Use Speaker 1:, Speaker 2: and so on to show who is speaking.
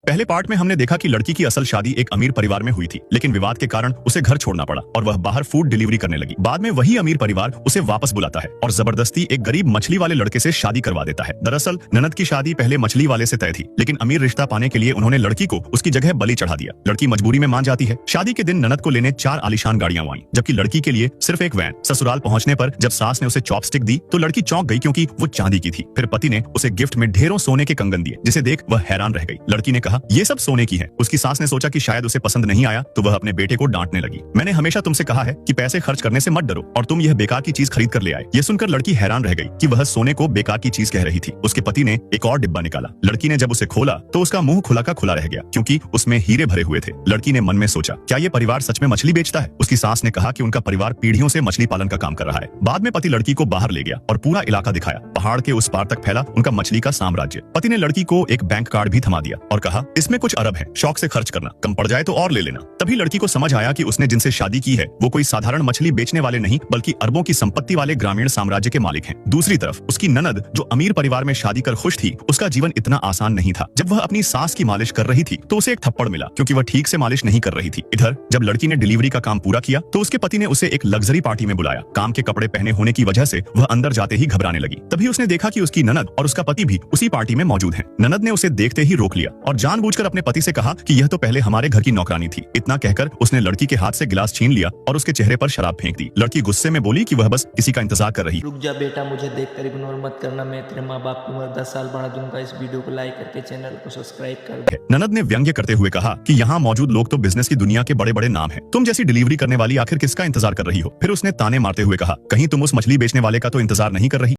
Speaker 1: पहले पार्ट में हमने देखा कि लड़की की असल शादी एक अमीर परिवार में हुई थी, लेकिन विवाद के कारण उसे घर छोड़ना पड़ा और वह बाहर फूड डिलीवरी करने लगी। बाद में वही अमीर परिवार उसे वापस बुलाता है और जबरदस्ती एक गरीब मछली वाले लड़के से शादी करवा देता है। दरअसल ननद की शादी पहले मछली वाले से तय थी, लेकिन अमीर रिश्ता पाने के लिए उन्होंने लड़की को उसकी जगह बलि चढ़ा दिया। लड़की मजबूरी में मान जाती है। शादी के दिन ननद को लेने 4 आलीशान गाड़ियां आई, जबकि लड़की के लिए सिर्फ एक वैन। ससुराल पहुंचने पर जब सास ने उसे चॉपस्टिक दी तो लड़की चौंक गई, क्योंकि वो चांदी की थी। फिर पति ने उसे गिफ्ट में ढेरों सोने के कंगन दिए, जिसे देख वह हैरान रह गई। लड़की ने कहा, ये सब सोने की है। उसकी सास ने सोचा कि शायद उसे पसंद नहीं आया, तो वह अपने बेटे को डांटने लगी। मैंने हमेशा तुमसे कहा है कि पैसे खर्च करने से मत डरो, और तुम यह बेकार की चीज खरीद कर ले आए। ये सुनकर लड़की हैरान रह गई कि वह सोने को बेकार की चीज कह रही थी। उसके पति ने एक और डिब्बा निकाला। लड़की ने जब उसे खोला तो उसका मुंह खुला का खुला रह गया, क्योंकि उसमें हीरे भरे हुए थे। लड़की ने मन में सोचा, क्या ये परिवार सच में मछली बेचता है? उसकी सास ने कहा कि उनका परिवार पीढ़ियों से मछली पालन का काम कर रहा है। बाद में पति लड़की को बाहर ले गया और पूरा इलाका दिखाया। पहाड़ के उस पार तक फैला उनका मछली का साम्राज्य। पति ने लड़की को एक बैंक कार्ड भी थमा दिया और कहा, इसमें कुछ अरब है, शौक से खर्च करना, कम पड़ जाए तो और ले लेना। तभी लड़की को समझ आया कि उसने जिनसे शादी की है वो कोई साधारण मछली बेचने वाले नहीं, बल्कि अरबों की संपत्ति वाले ग्रामीण साम्राज्य के मालिक हैं। दूसरी तरफ उसकी ननद, जो अमीर परिवार में शादी कर खुश थी, उसका जीवन इतना आसान नहीं था। जब वह अपनी सास की मालिश कर रही थी तो उसे एक थप्पड़ मिला, क्योंकि वह ठीक से मालिश नहीं कर रही थी। इधर जब लड़की ने डिलीवरी का काम पूरा किया तो उसके पति ने उसे एक लग्जरी पार्टी में बुलाया। काम के कपड़े पहने होने की वजह से वह अंदर जाते ही घबराने लगी। तभी उसने देखा कि उसकी ननद और उसका पति भी उसी पार्टी में मौजूद हैं। ननद ने उसे देखते ही रोक लिया और जानबूझकर अपने पति से कहा कि यह तो पहले हमारे घर की नौकरानी थी। इतना कहकर उसने लड़की के हाथ से गिलास छीन लिया और उसके चेहरे पर शराब फेंक दी। लड़की गुस्से में बोली कि वह बस किसी का इंतजार कर रही।
Speaker 2: रुक जा बेटा, मुझे देखकर इग्नोर मत करना। मैं तेरे माँ बाप की उम्र 10 साल बढ़ा दूंगा। इस वीडियो को लाइक करके चैनल को सब्सक्राइब कर दे।
Speaker 1: ननद ने व्यंग्य करते हुए कहा कि यहाँ मौजूद लोग तो बिजनेस की दुनिया के बड़े बड़े नाम हैं। तुम जैसी डिलीवरी करने वाली आखिर किसका इंतजार कर रही हो? फिर उसने ताने मारते हुए कहा, कहीं तुम उस मछली बेचने वाले का तो इंतजार नहीं कर रही?